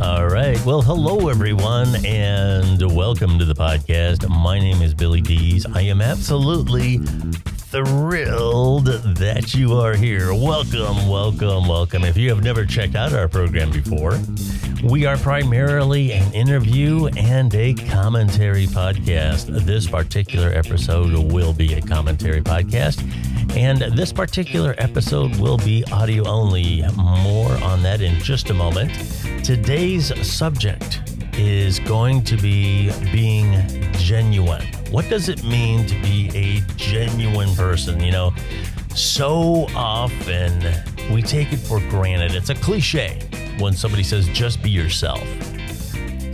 All right. Well, hello, everyone, and welcome to the podcast. My name is Billy Dees. I am absolutely thrilled that you are here. Welcome, welcome, welcome. If you have never checked out our program before, we are primarily an interview and a commentary podcast. This particular episode will be a commentary podcast, and this particular episode will be audio only. More on that in just a moment. Today's subject is going to be being genuine. What does it mean to be a genuine person? You know, so often we take it for granted. It's a cliche when somebody says, just be yourself.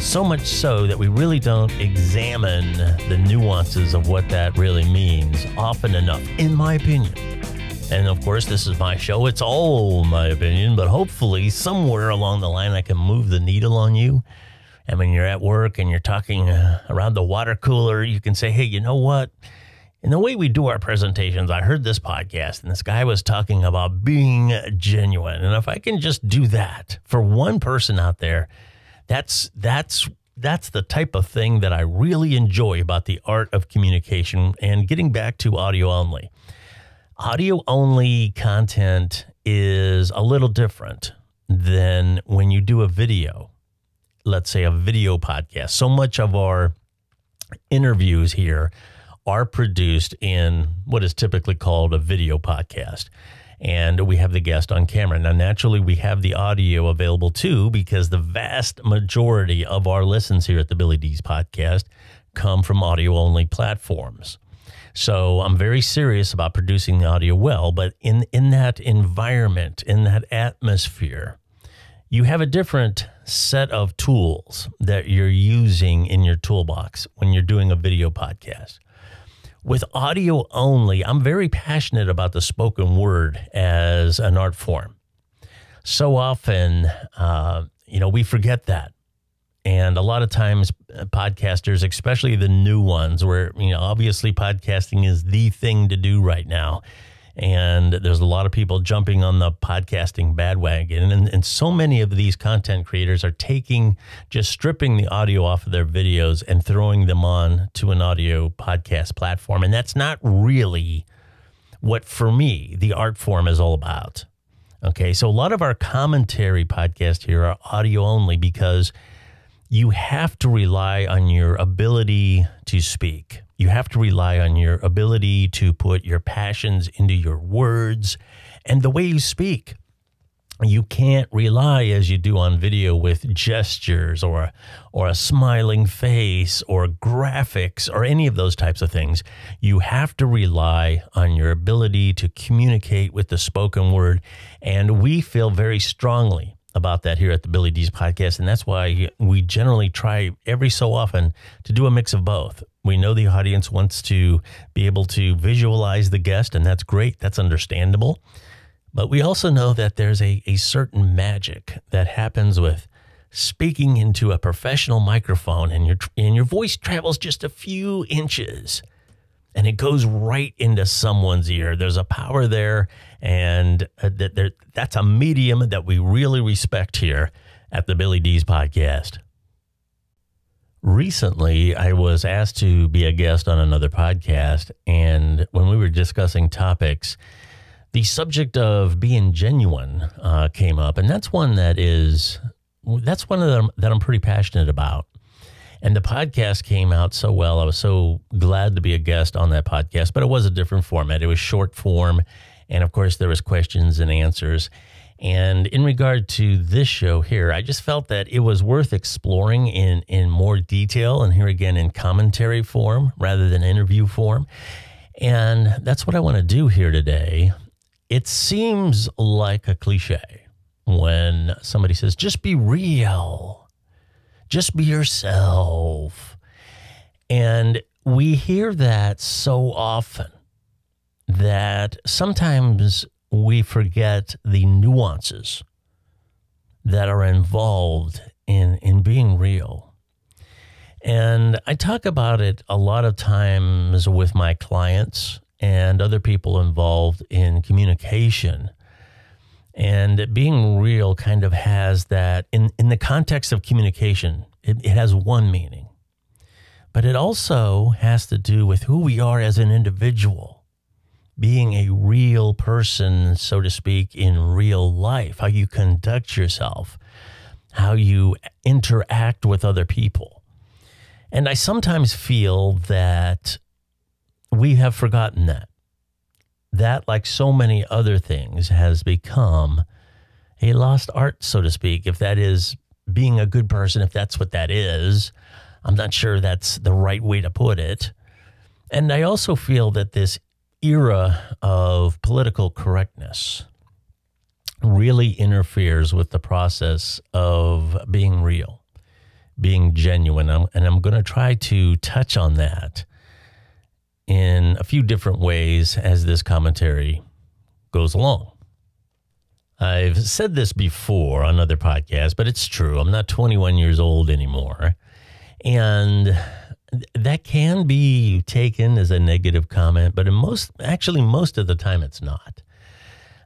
So much so that we really don't examine the nuances of what that really means often enough, in my opinion. And of course, this is my show. It's all my opinion, but hopefully somewhere along the line, I can move the needle on you. And when you're at work and you're talking around the water cooler, you can say, hey, you know what? In the way we do our presentations, I heard this podcast and this guy was talking about being genuine. And if I can just do that for one person out there, that's the type of thing that I really enjoy about the art of communication. And getting back to audio only. Audio only content is a little different than when you do a video. Let's say a video podcast. So much of our interviews here are produced in what is typically called a video podcast. And we have the guest on camera. Now, naturally, we have the audio available too, because the vast majority of our listens here at the Billy Dees Podcast come from audio only platforms. So I'm very serious about producing the audio well, but in that environment, in that atmosphere, you have a different set of tools that you're using in your toolbox when you're doing a video podcast. With audio only, I'm very passionate about the spoken word as an art form. So often, we forget that. And a lot of times podcasters, especially the new ones where, obviously podcasting is the thing to do right now. And there's a lot of people jumping on the podcasting bandwagon. And so many of these content creators are just stripping the audio off of their videos and throwing them on to an audio podcast platform. And that's not really what, for me, the art form is all about. Okay, so a lot of our commentary podcasts here are audio only because you have to rely on your ability to speak. You have to rely on your ability to put your passions into your words and the way you speak. You can't rely, as you do on video, with gestures or a smiling face or graphics or any of those types of things. You have to rely on your ability to communicate with the spoken word. And we feel very strongly about that here at the Billy Dees Podcast, and that's why we generally try every so often to do a mix of both. We know the audience wants to be able to visualize the guest, and that's great. That's understandable. But we also know that there's a certain magic that happens with speaking into a professional microphone, and your voice travels just a few inches, and it goes right into someone's ear. There's a power there, and that's a medium that we really respect here at the Billy Dees Podcast. Recently, I was asked to be a guest on another podcast, and when we were discussing topics, the subject of being genuine came up, and that's one that I'm pretty passionate about. And the podcast came out so well. I was so glad to be a guest on that podcast, but it was a different format. It was short form. And of course, there was questions and answers. And in regard to this show here, I just felt that it was worth exploring in more detail. And here again, in commentary form rather than interview form. And that's what I want to do here today. It seems like a cliche when somebody says, just be real. Just be yourself. And we hear that so often that sometimes we forget the nuances that are involved in being real. And I talk about it a lot of times with my clients and other people involved in communication. And being real kind of has that, in the context of communication, it has one meaning. But it also has to do with who we are as an individual. Being a real person, so to speak, in real life, how you conduct yourself, how you interact with other people. And I sometimes feel that we have forgotten that. That, like so many other things, has become a lost art, so to speak, if that is being a good person, if that's what that is. I'm not sure that's the right way to put it. And I also feel that this era of political correctness really interferes with the process of being real, being genuine. And I'm going to try to touch on that in a few different ways as this commentary goes along. I've said this before on other podcasts, but it's true. I'm not 21 years old anymore. And that can be taken as a negative comment, but most of the time it's not.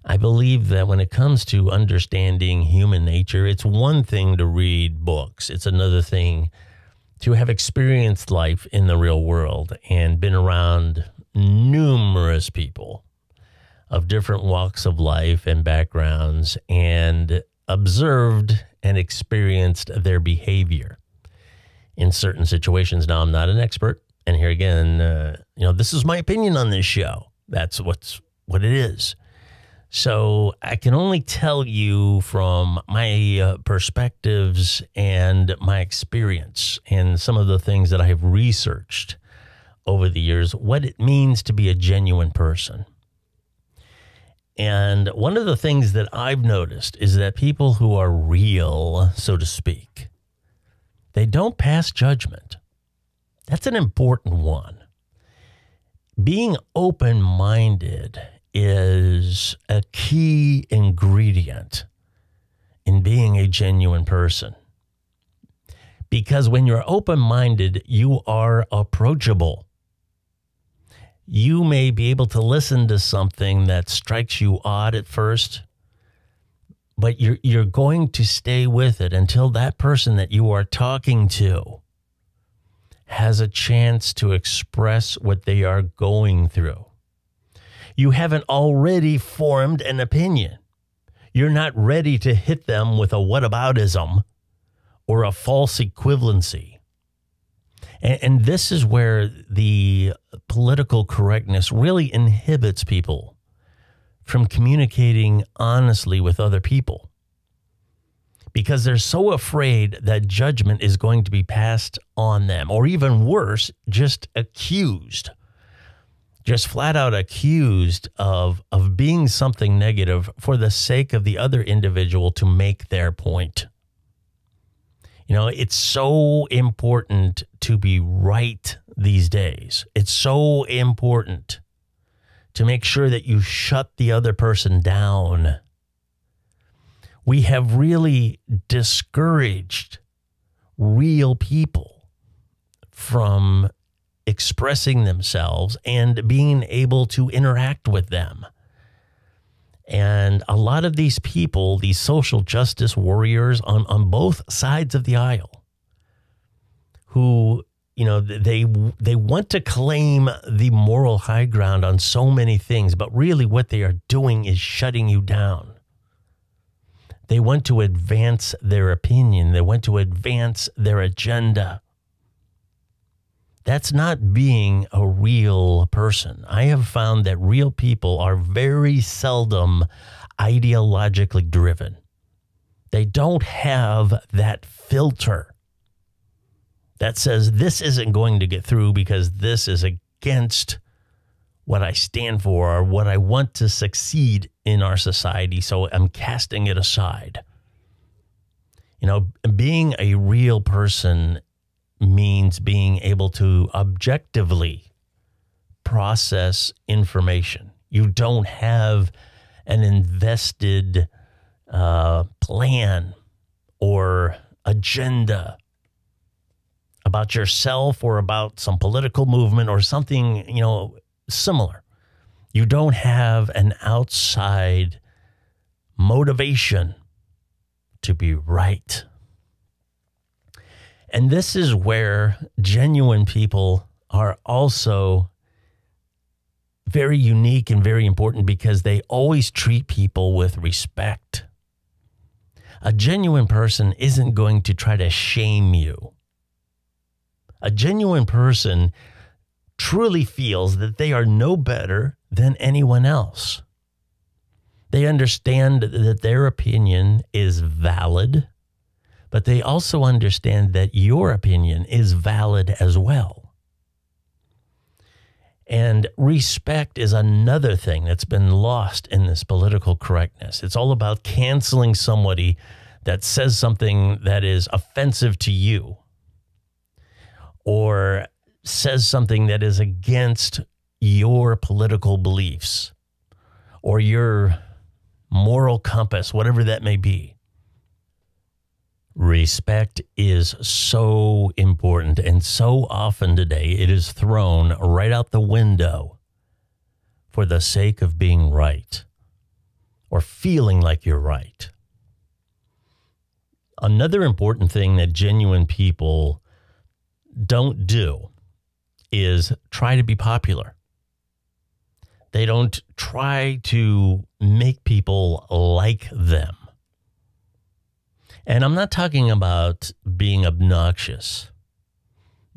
I believe that when it comes to understanding human nature, it's one thing to read books. It's another thing to have experienced life in the real world and been around numerous people of different walks of life and backgrounds and observed and experienced their behavior in certain situations. Now, I'm not an expert, and here again, this is my opinion on this show. That's what it is. So I can only tell you from my perspectives and my experience and some of the things that I have researched over the years, what it means to be a genuine person. And one of the things that I've noticed is that people who are real, so to speak, they don't pass judgment. That's an important one. Being open-minded is a key ingredient in being a genuine person. Because when you're open-minded, you are approachable. You may be able to listen to something that strikes you odd at first, but you're going to stay with it until that person that you are talking to has a chance to express what they are going through. You haven't already formed an opinion. You're not ready to hit them with a whataboutism or a false equivalency. And this is where the political correctness really inhibits people from communicating honestly with other people, because they're so afraid that judgment is going to be passed on them, or even worse, just accused, just flat out accused of being something negative for the sake of the other individual to make their point. It's so important to be right these days. It's so important to make sure that you shut the other person down. We have really discouraged real people from expressing themselves and being able to interact with them. And a lot of these people, these social justice warriors on both sides of the aisle, who, they want to claim the moral high ground on so many things, but really what they are doing is shutting you down. They want to advance their opinion. They want to advance their agenda. That's not being a real person. I have found that real people are very seldom ideologically driven. They don't have that filter that says this isn't going to get through because this is against what I stand for or what I want to succeed in our society, so I'm casting it aside. Being a real person means being able to objectively process information. You don't have an invested plan or agenda about yourself or about some political movement or something, similar. You don't have an outside motivation to be right. And this is where genuine people are also very unique and very important, because they always treat people with respect. A genuine person isn't going to try to shame you. A genuine person truly feels that they are no better than anyone else. They understand that their opinion is valid, but they also understand that your opinion is valid as well. And respect is another thing that's been lost in this political correctness. It's all about canceling somebody that says something that is offensive to you, or says something that is against your political beliefs or your moral compass, whatever that may be. Respect is so important, and so often today it is thrown right out the window for the sake of being right or feeling like you're right. Another important thing that genuine people don't do is try to be popular. They don't try to make people like them. And I'm not talking about being obnoxious.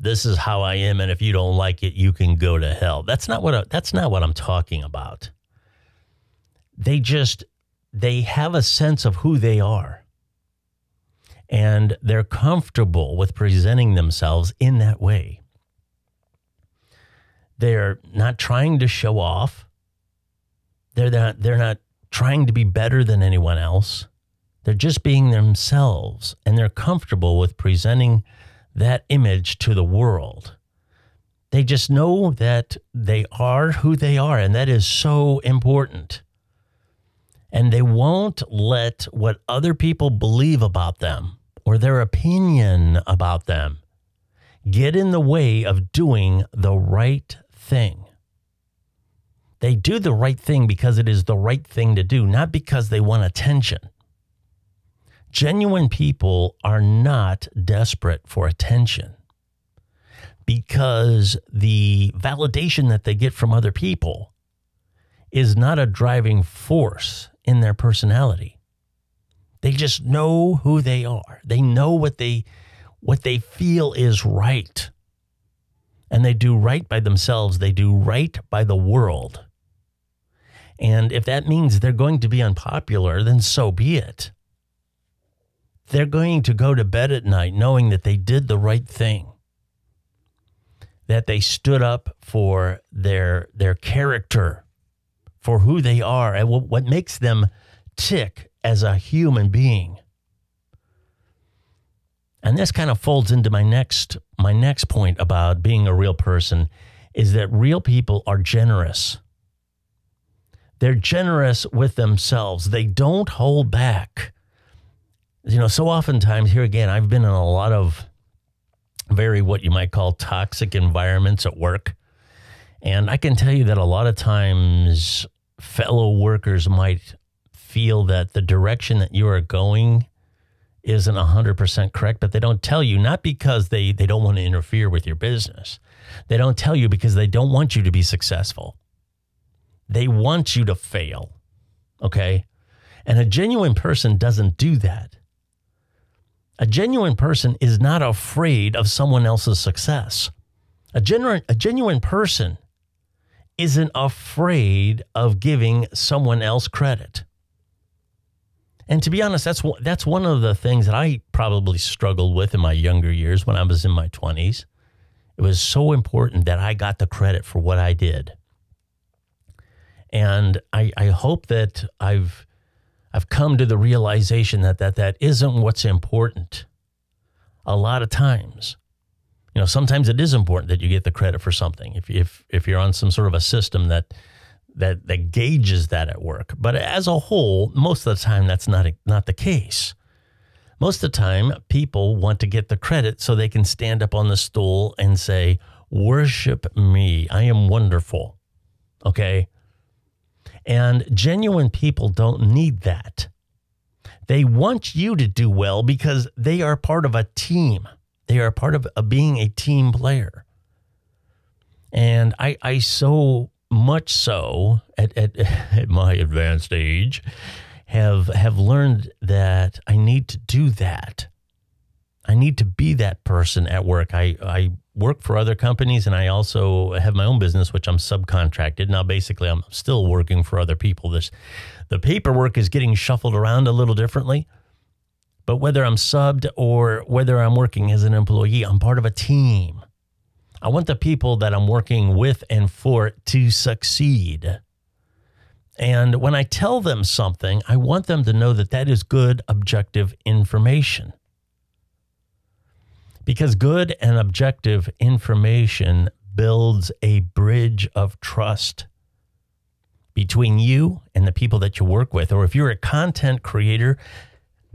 This is how I am, and if you don't like it, you can go to hell. That's not what I'm talking about. They have a sense of who they are, and they're comfortable with presenting themselves in that way. They're not trying to show off. They're not trying to be better than anyone else. They're just being themselves, and they're comfortable with presenting that image to the world. They just know that they are who they are, and that is so important. And they won't let what other people believe about them or their opinion about them get in the way of doing the right thing. They do the right thing because it is the right thing to do, not because they want attention. Genuine people are not desperate for attention, because the validation that they get from other people is not a driving force in their personality. They just know who they are. They know what they feel is right. And they do right by themselves. They do right by the world. And if that means they're going to be unpopular, then so be it. They're going to go to bed at night knowing that they did the right thing, that they stood up for their character, for who they are, and what makes them tick as a human being. And this kind of folds into my next point about being a real person, is that real people are generous. They're generous with themselves. They don't hold back. You know, so oftentimes, here again, I've been in a lot of very, what you might call, toxic environments at work. And I can tell you that a lot of times fellow workers might feel that the direction that you are going isn't 100% correct, but they don't tell you, not because they don't want to interfere with your business. They don't tell you because they don't want you to be successful. They want you to fail, okay? And a genuine person doesn't do that. A genuine person is not afraid of someone else's success. A genuine person isn't afraid of giving someone else credit. And to be honest, that's one of the things that I probably struggled with in my younger years when I was in my 20s. It was so important that I got the credit for what I did. And I hope that I've come to the realization that isn't what's important. A lot of times, you know, sometimes it is important that you get the credit for something if you're on some sort of a system that gauges that at work. But as a whole, most of the time, that's not the case. Most of the time, people want to get the credit so they can stand up on the stool and say, "Worship me. I am wonderful." Okay? And genuine people don't need that. They want you to do well because they are part of a team. They are part of being a team player. And I so much so at my advanced age have learned that I need to do that. I need to be that person at work. I work for other companies, and I also have my own business, which I'm subcontracted. Now, basically, I'm still working for other people. The paperwork is getting shuffled around a little differently. But whether I'm subbed or whether I'm working as an employee, I'm part of a team. I want the people that I'm working with and for to succeed. And when I tell them something, I want them to know that that is good, objective information. Because good and objective information builds a bridge of trust between you and the people that you work with. Or if you're a content creator,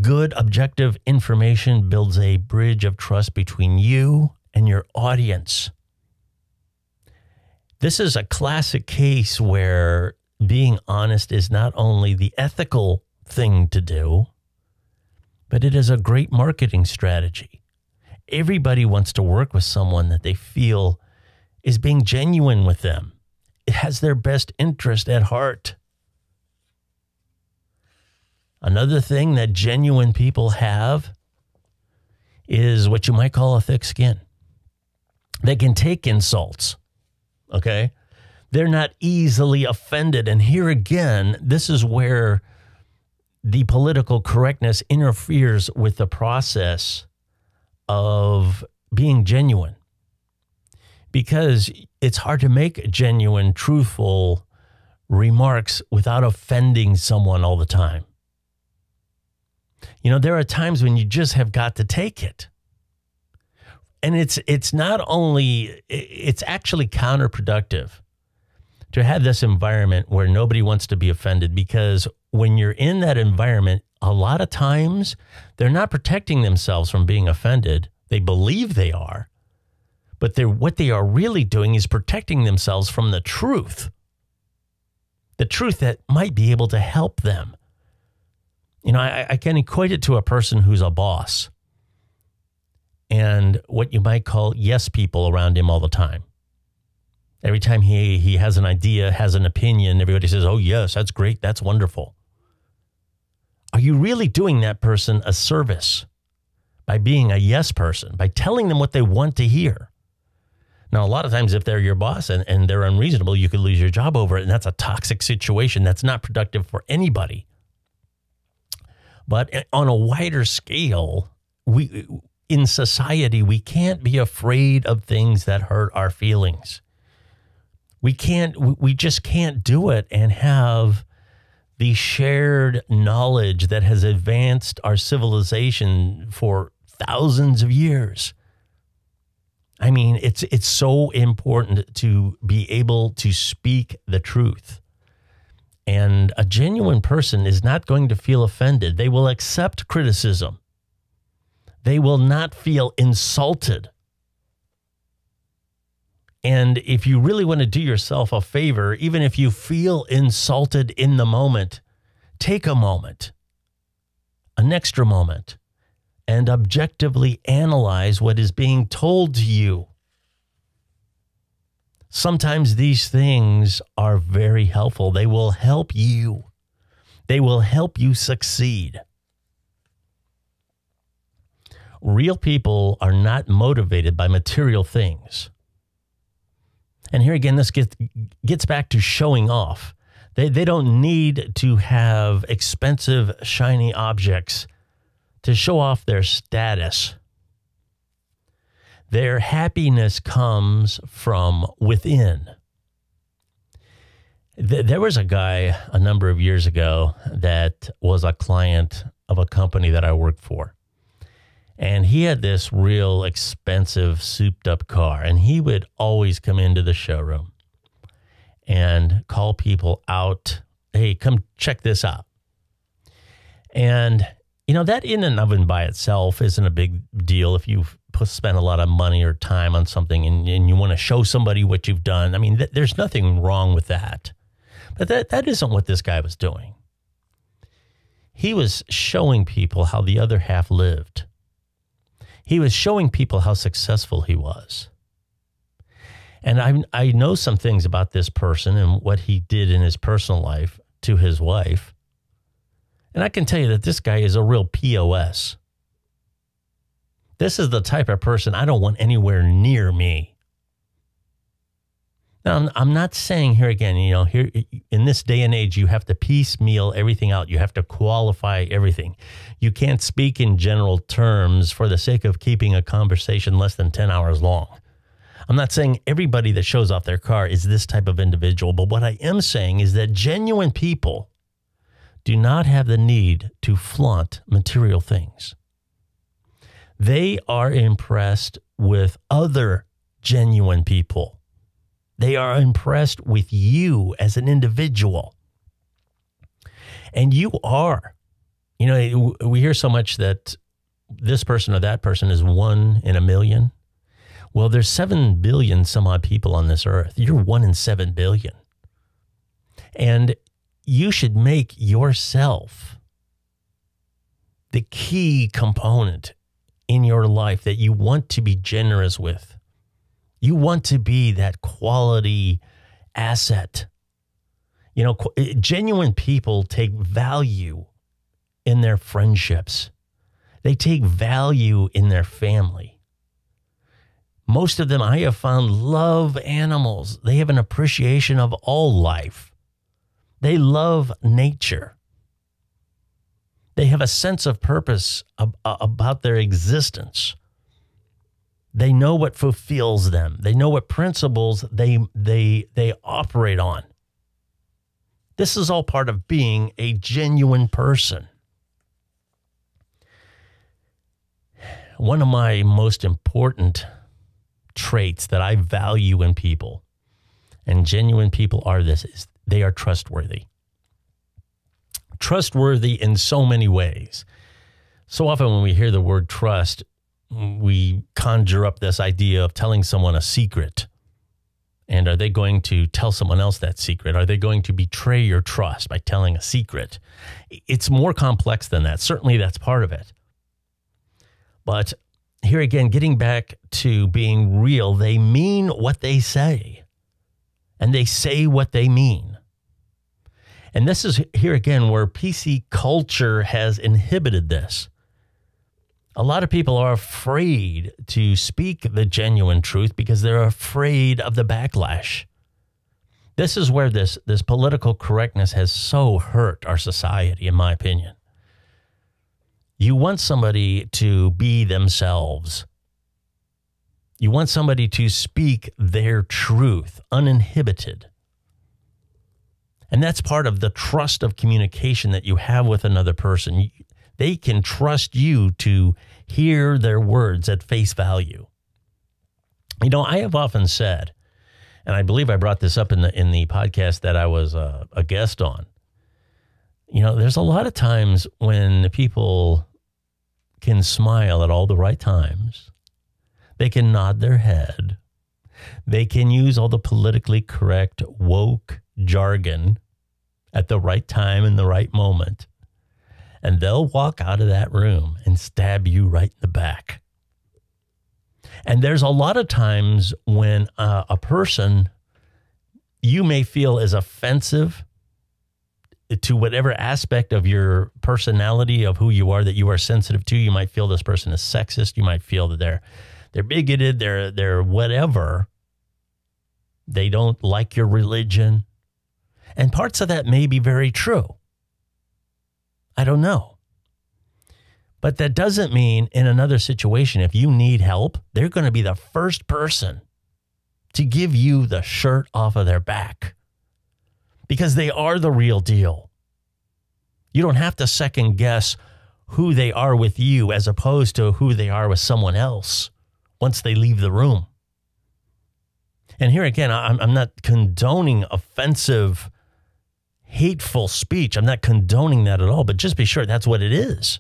good, objective information builds a bridge of trust between you and your audience. This is a classic case where being honest is not only the ethical thing to do, but it is a great marketing strategy. Everybody wants to work with someone that they feel is being genuine with them. It has their best interest at heart. Another thing that genuine people have is what you might call a thick skin. They can take insults, okay? They're not easily offended. And here again, this is where the political correctness interferes with the process of being genuine. Because it's hard to make genuine, truthful remarks without offending someone all the time. You know, there are times when you just have got to take it. And it's not only, it's actually counterproductive to have this environment where nobody wants to be offended, because when you're in that environment, a lot of times they're not protecting themselves from being offended. They believe they are, but what they are really doing is protecting themselves from the truth that might be able to help them. You know, I can equate it to a person who's a boss and what you might call yes people around him all the time. Every time he has an idea, has an opinion, everybody says, oh, yes, that's great. That's wonderful. Are you really doing that person a service by being a yes person, by telling them what they want to hear? Now, a lot of times if they're your boss and they're unreasonable, you could lose your job over it. And that's a toxic situation. That's not productive for anybody. But on a wider scale, in society, we can't be afraid of things that hurt our feelings. We just can't do it and have the shared knowledge that has advanced our civilization for thousands of years. I mean, it's so important to be able to speak the truth. And a genuine person is not going to feel offended. They will accept criticism. They will not feel insulted. And if you really want to do yourself a favor, even if you feel insulted in the moment, take a moment, an extra moment, and objectively analyze what is being told to you. Sometimes these things are very helpful. They will help you. They will help you succeed. Real people are not motivated by material things. And here again, this gets back to showing off. They don't need to have expensive, shiny objects to show off their status. Their happiness comes from within. There was a guy a number of years ago that was a client of a company that I worked for. And he had this real expensive souped up car, and he would always come into the showroom and call people out, hey, come check this out. And, you know, that in and of and by itself isn't a big deal if you've spent a lot of money or time on something and you want to show somebody what you've done. I mean, there's nothing wrong with that. But that isn't what this guy was doing. He was showing people how the other half lived. He was showing people how successful he was. And I know some things about this person and what he did in his personal life to his wife. And I can tell you that this guy is a real POS. This is the type of person I don't want anywhere near me. Now, I'm not saying here again, here in this day and age, you have to piecemeal everything out. You have to qualify everything. You can't speak in general terms for the sake of keeping a conversation less than 10 hours long. I'm not saying everybody that shows off their car is this type of individual, but what I am saying is that genuine people do not have the need to flaunt material things. They are impressed with other genuine people. They are impressed with you as an individual. And you are. We hear so much that this person or that person is one in a million. Well, there's 7 billion some odd people on this earth. You're 1 in 7 billion. And you should make yourself the key component in your life that you want to be generous with. You want to be that quality asset. Genuine people take value in their friendships. They take value in their family. Most of them I have found love animals. They have an appreciation of all life. They love nature. They have a sense of purpose about their existence. They know what fulfills them. They know what principles they operate on. This is all part of being a genuine person. One of my most important traits that I value in people, and genuine people are this, is they are trustworthy. Trustworthy in so many ways. So often when we hear the word trust, we conjure up this idea of telling someone a secret. And are they going to tell someone else that secret? Are they going to betray your trust by telling a secret? It's more complex than that. Certainly that's part of it. But here again, getting back to being real, they mean what they say. And they say what they mean. And this is here again where PC culture has inhibited this. A lot of people are afraid to speak the genuine truth because they're afraid of the backlash. This is where this political correctness has so hurt our society, in my opinion. You want somebody to be themselves. You want somebody to speak their truth, uninhibited. And that's part of the trust of communication that you have with another person. They can trust you to hear their words at face value. I have often said, and I believe I brought this up in the podcast that I was a guest on. There's a lot of times when people can smile at all the right times. They can nod their head. They can use all the politically correct woke jargon at the right time in the right moment. And they'll walk out of that room and stab you right in the back. And there's a lot of times when a person you may feel is offensive to whatever aspect of your personality, of who you are, that you are sensitive to. You might feel this person is sexist. You might feel that they're bigoted, they're whatever. They don't like your religion. And parts of that may be very true. I don't know. But that doesn't mean in another situation, if you need help, they're going to be the first person to give you the shirt off of their back because they are the real deal. You don't have to second guess who they are with you as opposed to who they are with someone else once they leave the room. And here again, I'm not condoning offensive, hateful speech. I'm not condoning that at all, but just be sure that's what it is.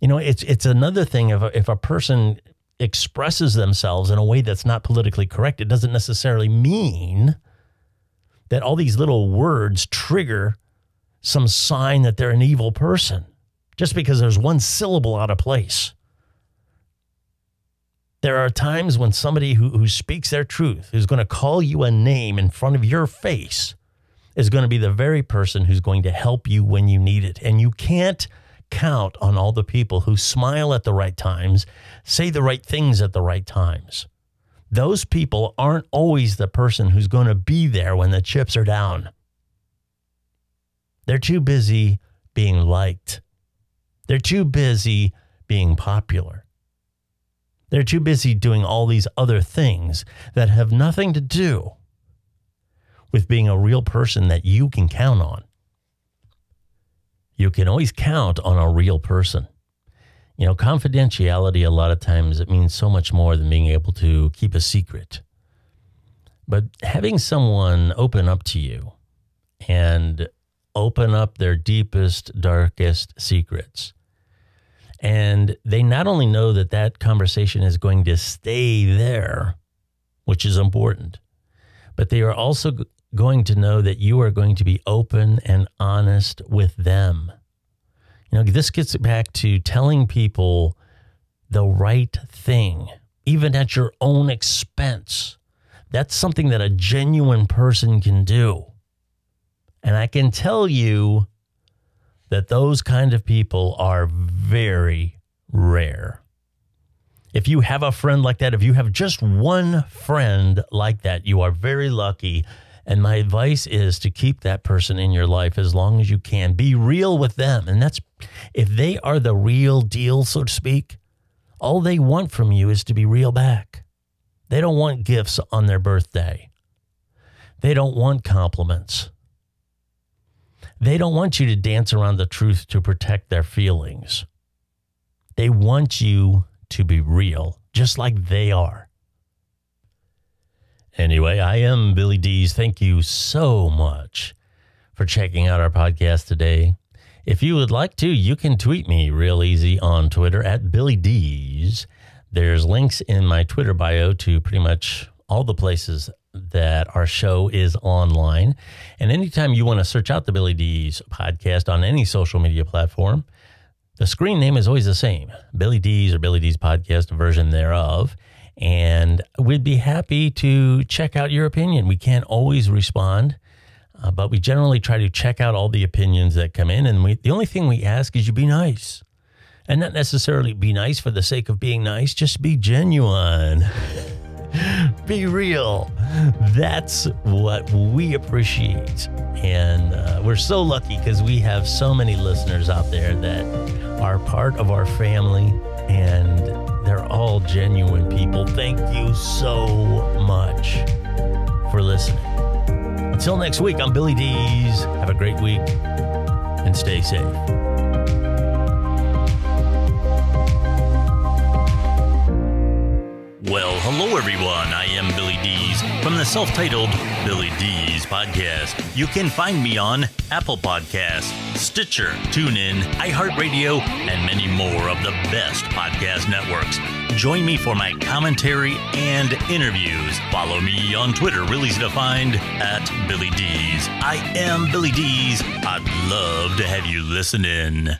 It's another thing if a person expresses themselves in a way that's not politically correct, it doesn't necessarily mean that all these little words trigger some sign that they're an evil person just because there's one syllable out of place. There are times when somebody who speaks their truth, who's going to call you a name in front of your face, is going to be the very person who's going to help you when you need it. And you can't count on all the people who smile at the right times, say the right things at the right times. Those people aren't always the person who's going to be there when the chips are down. They're too busy being liked. They're too busy being popular. They're too busy doing all these other things that have nothing to do with being a real person that you can count on. You can always count on a real person. You know, confidentiality, a lot of times, it means so much more than being able to keep a secret. But having someone open up to you and open up their deepest, darkest secrets, and they not only know that that conversation is going to stay there, which is important, but they are also going to know that you are going to be open and honest with them. You know, this gets back to telling people the right thing, even at your own expense. That's something that a genuine person can do. And I can tell you that those kind of people are very rare. If you have a friend like that, if you have just one friend like that, you are very lucky. And my advice is to keep that person in your life as long as you can. Be real with them. And that's, if they are the real deal, so to speak, all they want from you is to be real back. They don't want gifts on their birthday. They don't want compliments. They don't want you to dance around the truth to protect their feelings. They want you to be real, just like they are. Anyway, I am Billy Dees. Thank you so much for checking out our podcast today. If you would like to, you can tweet me real easy on Twitter at Billy Dees. There's links in my Twitter bio to pretty much all the places that our show is online. And anytime you want to search out the Billy Dees Podcast on any social media platform, the screen name is always the same, Billy Dees or Billy Dees Podcast, a version thereof. And we'd be happy to check out your opinion. We can't always respond, but we generally try to check out all the opinions that come in. And the only thing we ask is you be nice. And not necessarily be nice for the sake of being nice, just be genuine. Be real. That's what we appreciate. And we're so lucky because we have so many listeners out there that are part of our family, and they're all genuine people. Thank you so much for listening. Until next week, I'm Billy Dees. Have a great week and stay safe. Well, hello everyone. I am Billy Dees from the self-titled Billy Dees Podcast. You can find me on Apple Podcasts, Stitcher, TuneIn, iHeartRadio, and many more of the best podcast networks. Join me for my commentary and interviews. Follow me on Twitter, real easy to find, at Billy Dees. I am Billy Dees. I'd love to have you listen in.